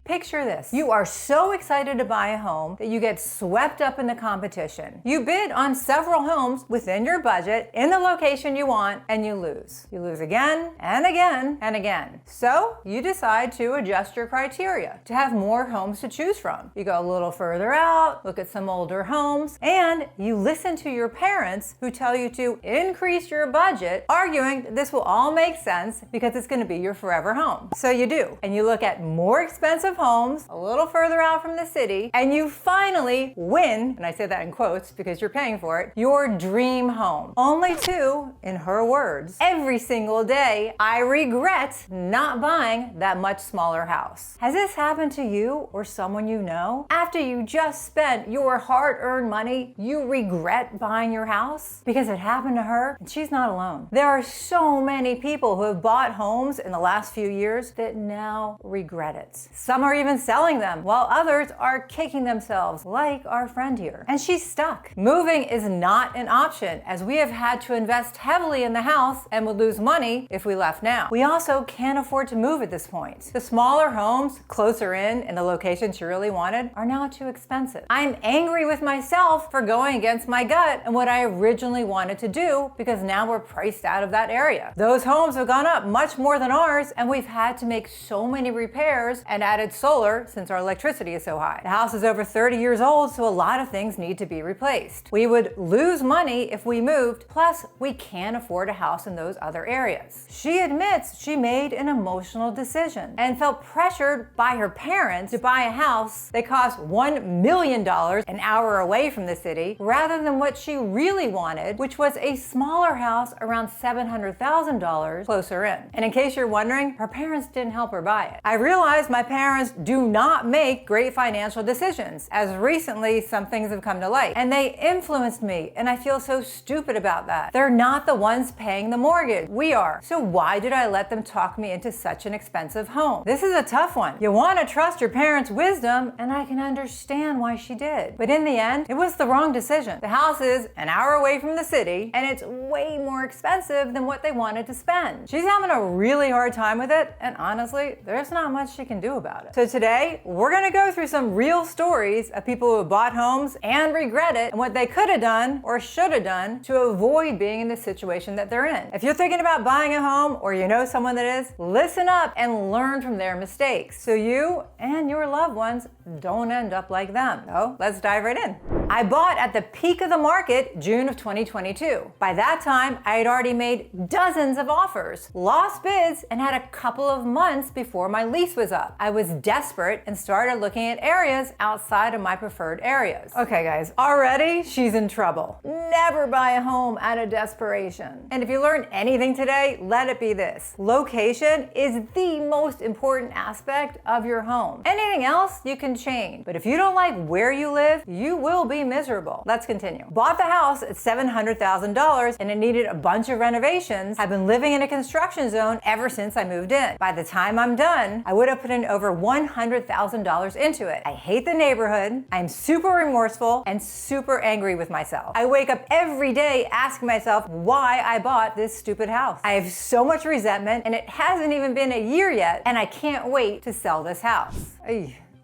Picture this. You are so excited to buy a home that you get swept up in the competition. You bid on several homes within your budget in the location you want, and you lose. You lose again and again and again. So you decide to adjust your criteria to have more homes to choose from. You go a little further out, look at some older homes, and you listen to your parents who tell you to increase your budget, arguing that this will all make sense because it's going to be your forever home. So you do, and you look at more expensive homes a little further out from the city, and you finally win, and I say that in quotes because you're paying for it, your dream home. Only to, in her words, every single day, I regret not buying that much smaller house. Has this happened to you or someone you know? After you just spent your hard-earned money, you regret buying your house? Because it happened to her, and she's not alone. There are so many people who have bought homes in the last few years that now regret it. Some are even selling them, while others are kicking themselves, like our friend here. And she's stuck. Moving is not an option, as we have had to invest heavily in the house and would lose money if we left now. We also can't afford to move at this point. The smaller homes closer in the location she really wanted are now too expensive. I'm angry with myself for going against my gut and what I originally wanted to do, because now we're priced out of that area. Those homes have gone up much more than ours, and we've had to make so many repairs and added solar since our electricity is so high. The house is over 30 years old, so a lot of things need to be replaced. We would lose money if we moved, plus we can't afford a house in those other areas. She admits she made an emotional decision and felt pressured by her parents to buy a house that cost $1 million an hour away from the city, rather than what she really wanted, which was a smaller house around $700,000 closer in. And in case you're wondering, her parents didn't help her buy it. I realized my parents do not make great financial decisions, as recently some things have come to light, and they influenced me, and I feel so stupid about that. They're not the ones paying the mortgage. We are. So why did I let them talk me into such an expensive home? This is a tough one. You want to trust your parents' wisdom, and I can understand why she did. But in the end, it was the wrong decision. The house is an hour away from the city, and it's way more expensive than what they wanted to spend. She's having a really hard time with it, and honestly, there's not much she can do about it. So today, we're gonna go through some real stories of people who have bought homes and regret it, and what they could have done or should have done to avoid being in the situation that they're in. If you're thinking about buying a home, or you know someone that is, listen up and learn from their mistakes, so you and your loved ones don't end up like them. So let's dive right in. I bought at the peak of the market, June of 2022. By that time, I had already made dozens of offers, lost bids, and had a couple of months before my lease was up. I was desperate and started looking at areas outside of my preferred areas. Okay guys, already she's in trouble. Never buy a home out of desperation. And if you learned anything today, let it be this. Location is the most important aspect of your home. Anything else you can change. But if you don't like where you live, you will be miserable. Let's continue. Bought the house at $700,000 and it needed a bunch of renovations. I've been living in a construction zone ever since I moved in. By the time I'm done, I would have put in over $100,000 into it. I hate the neighborhood. I'm super remorseful and super angry with myself. I wake up every day asking myself why I bought this stupid house. I have so much resentment, and it hasn't even been a year yet, and I can't wait to sell this house.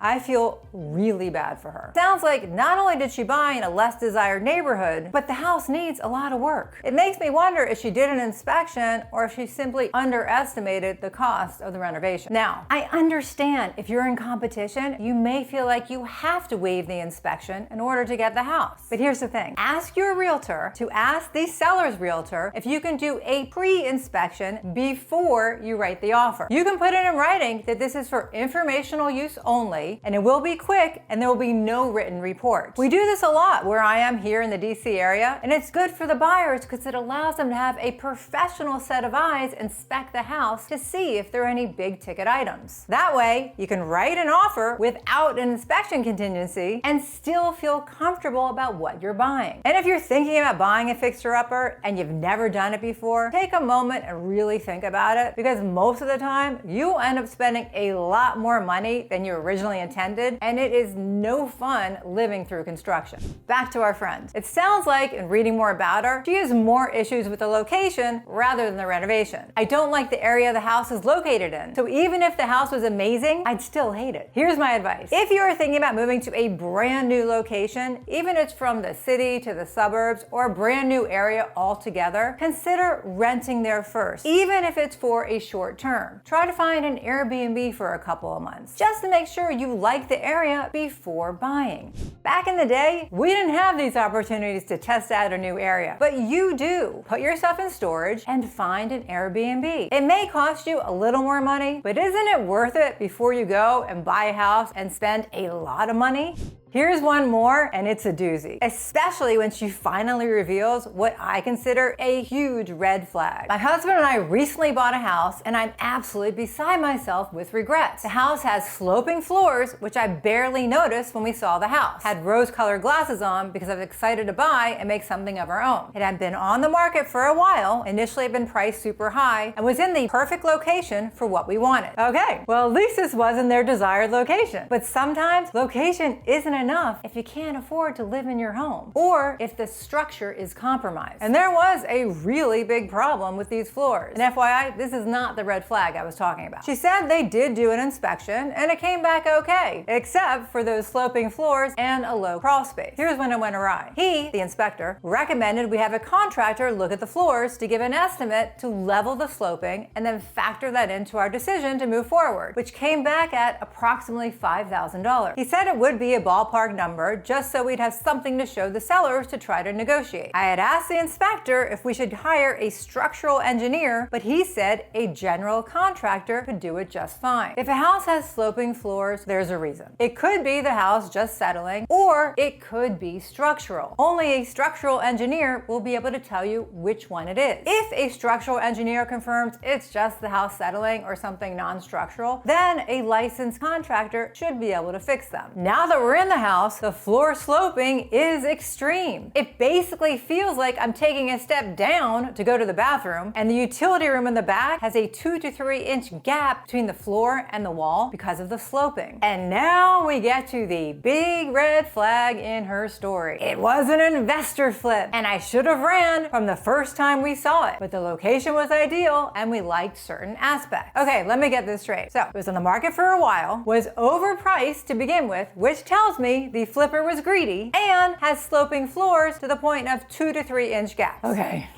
I feel really bad for her. Sounds like not only did she buy in a less desired neighborhood, but the house needs a lot of work. It makes me wonder if she did an inspection or if she simply underestimated the cost of the renovation. Now, I understand if you're in competition, you may feel like you have to waive the inspection in order to get the house. But here's the thing. Ask your realtor to ask the seller's realtor if you can do a pre-inspection before you write the offer. You can put it in writing that this is for informational use only, and it will be quick, and there will be no written report. We do this a lot where I am here in the DC area, and it's good for the buyers because it allows them to have a professional set of eyes inspect the house to see if there are any big ticket items. That way, you can write an offer without an inspection contingency and still feel comfortable about what you're buying. And if you're thinking about buying a fixer-upper and you've never done it before, take a moment and really think about it, because most of the time, you end up spending a lot more money than you originally originally intended, and it is no fun living through construction. Back to our friend. It sounds like, in reading more about her, she has more issues with the location rather than the renovation. I don't like the area the house is located in, so even if the house was amazing, I'd still hate it. Here's my advice. If you are thinking about moving to a brand new location, even if it's from the city to the suburbs or a brand new area altogether, consider renting there first, even if it's for a short term. Try to find an Airbnb for a couple of months, just to make sure you like the area before buying. Back in the day, we didn't have these opportunities to test out a new area, but you do. Put your stuff in storage and find an Airbnb. It may cost you a little more money, but isn't it worth it before you go and buy a house and spend a lot of money? Here's one more, and it's a doozy, especially when she finally reveals what I consider a huge red flag. My husband and I recently bought a house, and I'm absolutely beside myself with regrets. The house has sloping floors, which I barely noticed when we saw the house. Had rose-colored glasses on because I was excited to buy and make something of our own. It had been on the market for a while, initially had been priced super high, and was in the perfect location for what we wanted. Okay, well, at least this wasn't their desired location. But sometimes location isn't enough if you can't afford to live in your home, or if the structure is compromised. And there was a really big problem with these floors. And FYI, this is not the red flag I was talking about. She said they did do an inspection and it came back okay, except for those sloping floors and a low crawl space. Here's when it went awry. He, the inspector, recommended we have a contractor look at the floors to give an estimate to level the sloping and then factor that into our decision to move forward, which came back at approximately $5,000. He said it would be a ballpark number just so we'd have something to show the sellers to try to negotiate. I had asked the inspector if we should hire a structural engineer, but he said a general contractor could do it just fine. If a house has sloping floors, there's a reason. It could be the house just settling, or it could be structural. Only a structural engineer will be able to tell you which one it is. If a structural engineer confirms it's just the house settling or something non-structural, then a licensed contractor should be able to fix them. Now that we're in the house, the floor sloping is extreme. It basically feels like I'm taking a step down to go to the bathroom, and the utility room in the back has a 2 to 3 inch gap between the floor and the wall because of the sloping. And now we get to the big red flag in her story. It was an investor flip, and I should have ran from the first time we saw it, but the location was ideal and we liked certain aspects. Okay, let me get this straight. So it was on the market for a while, was overpriced to begin with, which tells me the flipper was greedy, and has sloping floors to the point of 2 to 3 inch gaps. Okay.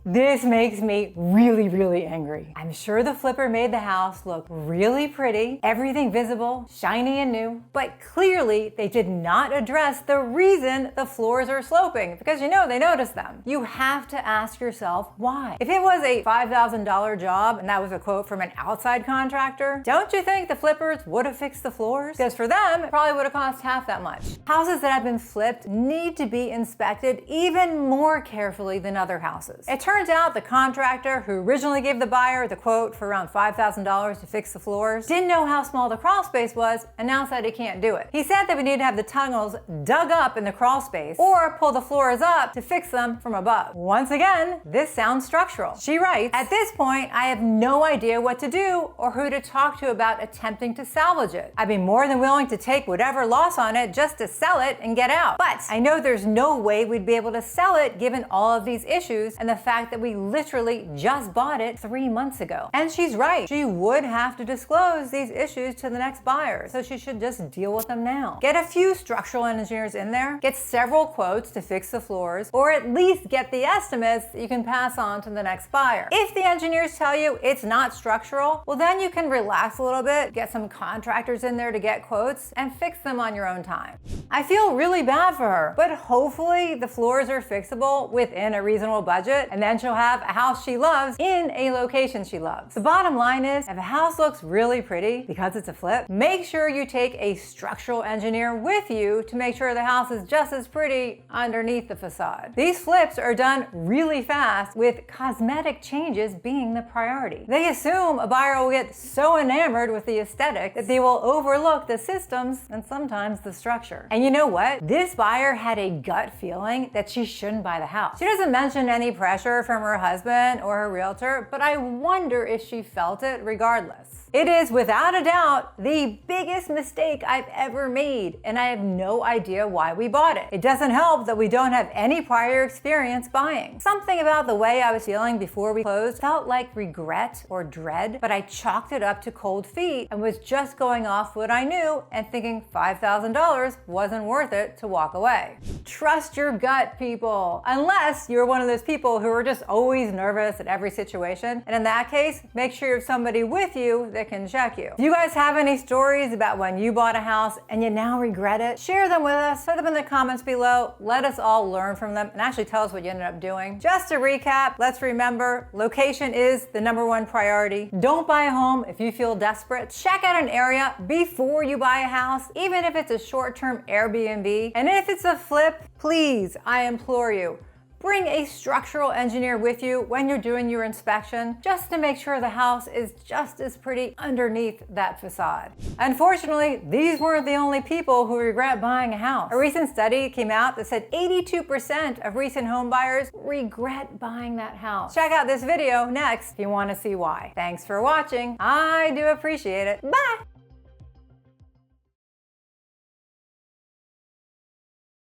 This makes me really angry. I'm sure the flipper made the house look really pretty, everything visible, shiny and new, but clearly they did not address the reason the floors are sloping, because they noticed them. You have to ask yourself why. If it was a $5,000 job and that was a quote from an outside contractor, don't you think the flippers would have fixed the floors? Because for them, it probably would have cost half that much. Houses that have been flipped need to be inspected even more carefully than other houses. It turns out the contractor who originally gave the buyer the quote for around $5,000 to fix the floors didn't know how small the crawl space was and now said he can't do it. He said that we need to have the tunnels dug up in the crawl space or pull the floors up to fix them from above. Once again, this sounds structural. She writes, "At this point, I have no idea what to do or who to talk to about attempting to salvage it. I'd be more than willing to take whatever loss on it just to sell it and get out. But I know there's no way we'd be able to sell it given all of these issues and the fact that we literally just bought it 3 months ago." And she's right. She would have to disclose these issues to the next buyer, so she should just deal with them now. Get a few structural engineers in there, get several quotes to fix the floors, or at least get the estimates that you can pass on to the next buyer. If the engineers tell you it's not structural, well then you can relax a little bit, get some contractors in there to get quotes, and fix them on your own time. I feel really bad for her, but hopefully the floors are fixable within a reasonable budget, and then she'll have a house she loves in a location she loves. The bottom line is, if a house looks really pretty because it's a flip, make sure you take a structural engineer with you to make sure the house is just as pretty underneath the facade. These flips are done really fast, with cosmetic changes being the priority. They assume a buyer will get so enamored with the aesthetic that they will overlook the systems and sometimes the structure. And you know what? This buyer had a gut feeling that she shouldn't buy the house. She doesn't mention any pressure from her husband or her realtor, but I wonder if she felt it regardless. It is without a doubt the biggest mistake I've ever made, and I have no idea why we bought it. It doesn't help that we don't have any prior experience buying. Something about the way I was feeling before we closed felt like regret or dread, but I chalked it up to cold feet and was just going off what I knew and thinking $5,000 wasn't worth it to walk away. Trust your gut, people. Unless you're one of those people who are just always nervous at every situation. And in that case, make sure you have somebody with you that can check you. If you guys have any stories about when you bought a house and you now regret it, share them with us. Put them in the comments below. Let us all learn from them and actually tell us what you ended up doing. Just to recap, let's remember, location is the #1 priority. Don't buy a home if you feel desperate. Check out an area before you buy a house, even if it's a short-term Airbnb. And if it's a flip, please, I implore you, bring a structural engineer with you when you're doing your inspection, just to make sure the house is just as pretty underneath that facade. Unfortunately, these weren't the only people who regret buying a house. A recent study came out that said 82% of recent home buyers regret buying that house. Check out this video next if you want to see why. Thanks for watching. I do appreciate it. Bye!